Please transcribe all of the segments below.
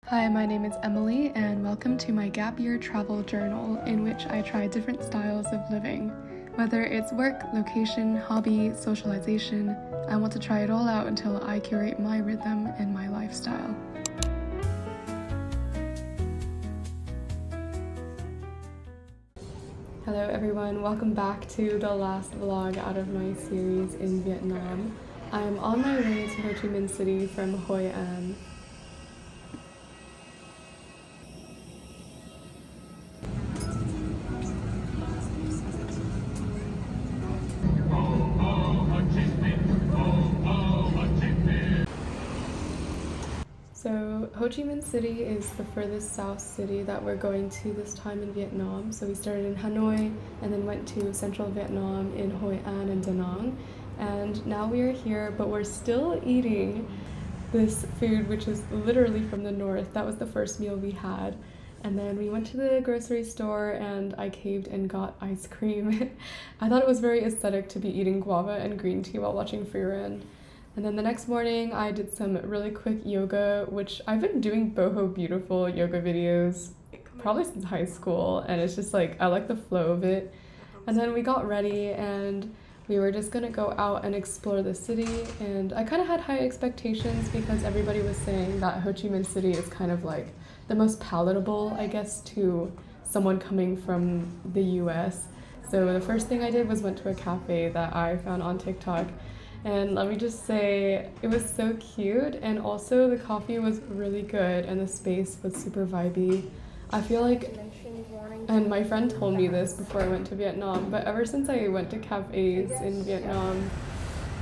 Hi, my name is Emily, and welcome to my gap year travel journal in which I try different styles of living. Whether it's work, location, hobby, socialization, I want to try it all out until I curate my rhythm and my lifestyle. Hello everyone, welcome back to the last vlog out of my series in Vietnam. I'm on my way to Ho Chi Minh City from Hoi An. So Ho Chi Minh City is the furthest south city that we're going to this time in Vietnam. So we started in Hanoi and then went to central Vietnam in Hoi An and Da Nang. And now we are here, but we're still eating this food, which is literally from the north. That was the first meal we had. And then we went to the grocery store and I caved and got ice cream. I thought it was very aesthetic to be eating guava and green tea while watching Free Run. And then the next morning I did some really quick yoga, which I've been doing boho beautiful yoga videos probably since high school, and it's just like I like the flow of it. And then we got ready and we were just gonna go out and explore the city, and I kind of had high expectations because everybody was saying that Ho Chi Minh City is kind of like the most palatable, I guess, to someone coming from the US. So the first thing I did was went to a cafe that I found on TikTok. And let me just say, it was so cute, and also the coffee was really good and the space was super vibey. I feel like, and my friend told me this before I went to Vietnam, but ever since I went to cafes in Vietnam,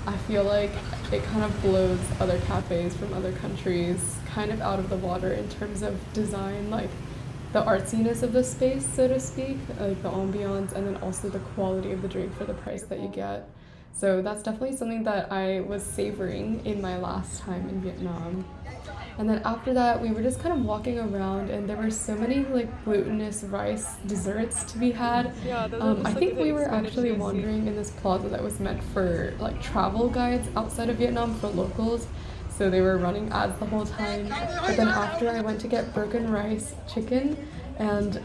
I feel like it kind of blows other cafes from other countries kind of out of the water in terms of design, like the artsiness of the space, so to speak, like the ambiance, and then also the quality of the drink for the price that you get. So that's definitely something that I was savoring in my last time in Vietnam. And then after that, we were just kind of walking around, and there were so many like glutinous rice desserts to be had. I think we were actually wandering in this plaza that was meant for like travel guides outside of Vietnam for locals. So they were running ads the whole time. But then after, I went to get broken rice chicken, and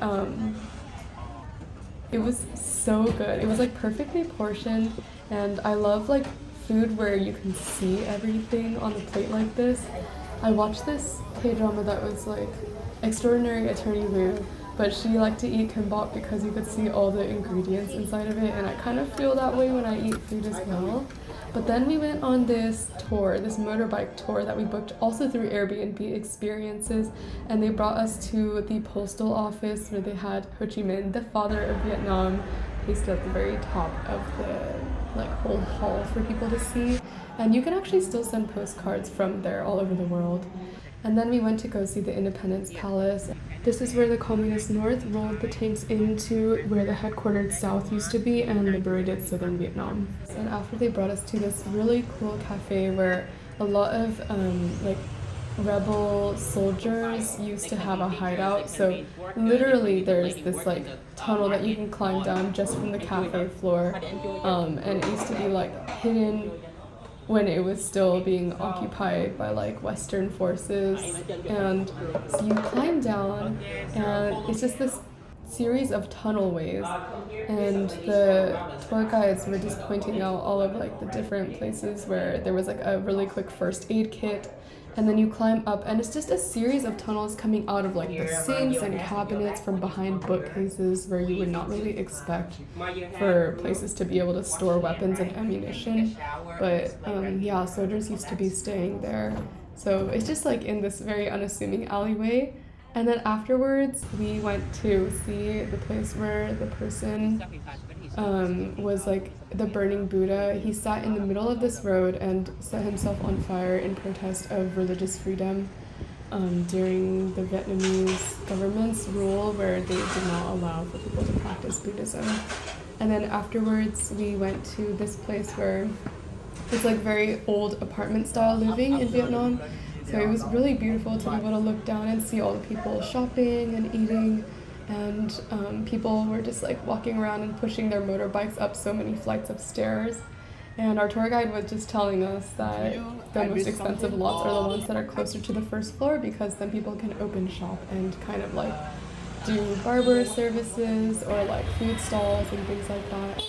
it was so good. It was like perfectly portioned. And I love like food where you can see everything on the plate like this. I watched this K-drama that was like Extraordinary Attorney Woo, but she liked to eat kimbap because you could see all the ingredients inside of it, and I kind of feel that way when I eat food as well. But then we went on this tour, this motorbike tour that we booked also through Airbnb Experiences, and they brought us to the postal office where they had Ho Chi Minh, the father of Vietnam, pasted at the very top of the like whole hall for people to see, and you can actually still send postcards from there all over the world. And then we went to go see the Independence Palace. This is where the Communist North rolled the tanks into where the headquartered South used to be and liberated southern Vietnam. And after, they brought us to this really cool cafe where a lot of like rebel soldiers used to have a hideout. So literally there's this like tunnel that you can climb down just from the cafe floor, and it used to be like hidden when it was still being occupied by like Western forces. And so you climb down and it's just this series of tunnelways, and the tour guides were just pointing out all of like the different places where there was like a really quick first aid kit. And then you climb up, and it's just a series of tunnels coming out of like the sinks and cabinets from behind bookcases where you would not really expect for places to be able to store weapons and ammunition. But yeah, soldiers used to be staying there. So it's just like in this very unassuming alleyway. And then afterwards, we went to see the place where the person was like the burning Buddha. He sat in the middle of this road and set himself on fire in protest of religious freedom during the Vietnamese government's rule where they did not allow for people to practice Buddhism. And then afterwards, we went to this place where it's like very old apartment style living in Vietnam. So it was really beautiful to be able to look down and see all the people shopping and eating, and people were just like walking around and pushing their motorbikes up so many flights of stairs. And our tour guide was just telling us that the most expensive lots are the ones that are closer to the first floor because then people can open shop and kind of like do barber services or like food stalls and things like that.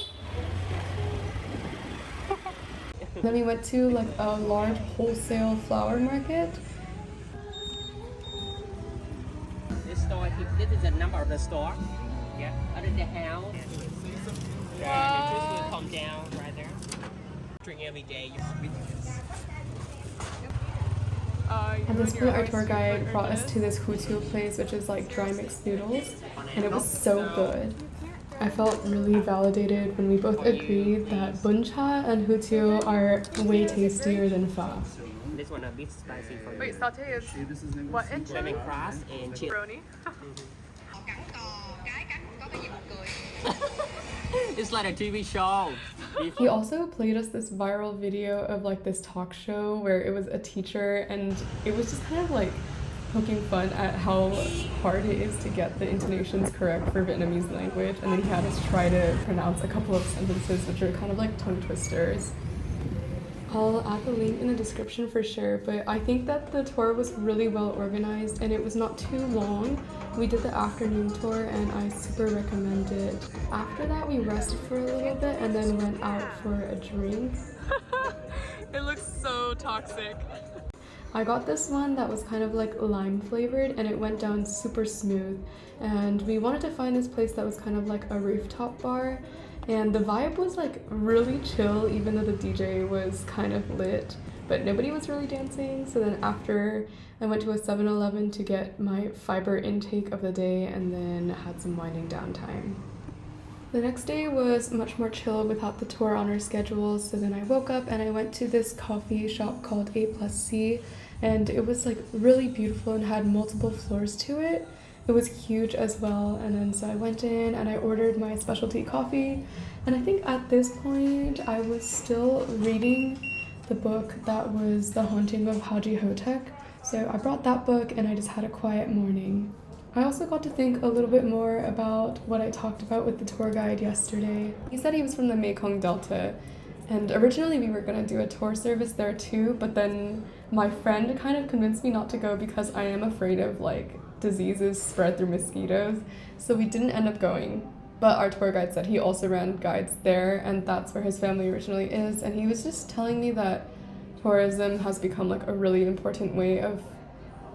Then we went to like a large wholesale flower market. This store, this is the number of the store. Yeah, under the house. And the juice will come down right there. Drink every day. At this point, our tour guide brought us to this hutu place, which is like dry mixed noodles, and it was so good. I felt really validated when we both agreed that bun cha and hutu are way tastier than pho. This one a bit spicy for you. Wait, satay is what in chili? Lemongrass and chili. Pepperoni? It's like a TV show. He also played us this viral video of like this talk show where it was a teacher and it was just kind of like poking fun at how hard it is to get the intonations correct for Vietnamese language, and then he had us try to pronounce a couple of sentences which are kind of like tongue twisters. I'll add the link in the description for sure, but I think that the tour was really well organized and it was not too long. We did the afternoon tour and I super recommend it. After that we rested for a little bit and then went out for a drink. It looks so toxic. I got this one that was kind of like lime flavored and it went down super smooth, and we wanted to find this place that was kind of like a rooftop bar, and the vibe was like really chill even though the DJ was kind of lit, but nobody was really dancing. So then after I went to a 7-Eleven to get my fiber intake of the day and then had some winding down time. The next day was much more chill without the tour on our schedule, so then I woke up and I went to this coffee shop called A+C, and it was like really beautiful and had multiple floors to it. It was huge as well, and then so I went in and I ordered my specialty coffee, and I think at this point I was still reading the book that was The Haunting of Haji Hotek, so I brought that book and I just had a quiet morning. I also got to think a little bit more about what I talked about with the tour guide yesterday. He said he was from the Mekong Delta, and originally we were going to do a tour service there too, but then my friend kind of convinced me not to go because I am afraid of like diseases spread through mosquitoes, so we didn't end up going. But our tour guide said he also ran guides there and that's where his family originally is, and he was just telling me that tourism has become like a really important way of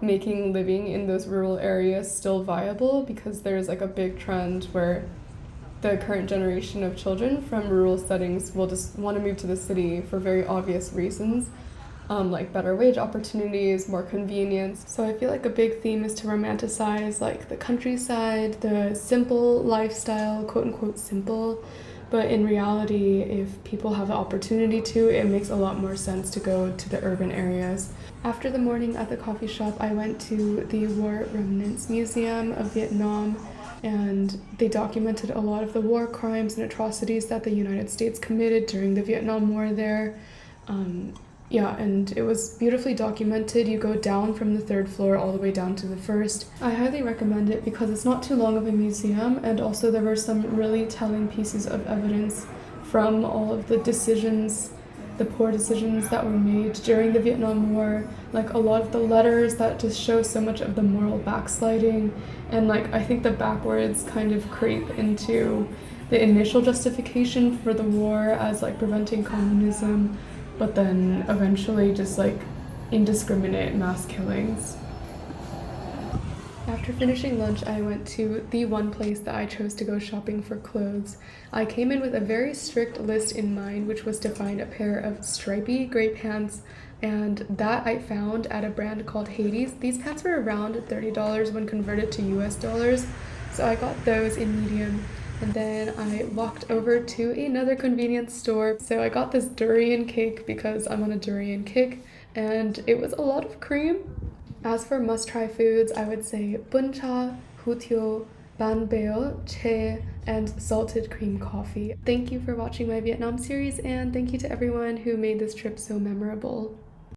making living in those rural areas still viable, because there's like a big trend where the current generation of children from rural settings will just want to move to the city for very obvious reasons, like better wage opportunities, more convenience. So I feel like a big theme is to romanticize like the countryside, the simple lifestyle, quote unquote simple, but in reality, if people have the opportunity to, it makes a lot more sense to go to the urban areas. After the morning at the coffee shop, I went to the War Remnants Museum of Vietnam, and they documented a lot of the war crimes and atrocities that the United States committed during the Vietnam War there. Yeah, and it was beautifully documented. You go down from the 3rd floor all the way down to the 1st. I highly recommend it because it's not too long of a museum, and also there were some really telling pieces of evidence from all of the decisions, the poor decisions that were made during the Vietnam War, like a lot of the letters that just show so much of the moral backsliding, and like I think the backwards kind of creep into the initial justification for the war as like preventing communism, but then eventually just like indiscriminate mass killings. After finishing lunch, I went to the one place that I chose to go shopping for clothes. I came in with a very strict list in mind, which was to find a pair of stripy gray pants, and that I found at a brand called Hades. These pants were around $30 when converted to US dollars, so I got those in medium. And then I walked over to another convenience store. So I got this durian cake because I'm on a durian kick, and it was a lot of cream. As for must-try foods, I would say bun cha, hủ tiếu, bánh bèo, chè, and salted cream coffee. Thank you for watching my Vietnam series, and thank you to everyone who made this trip so memorable.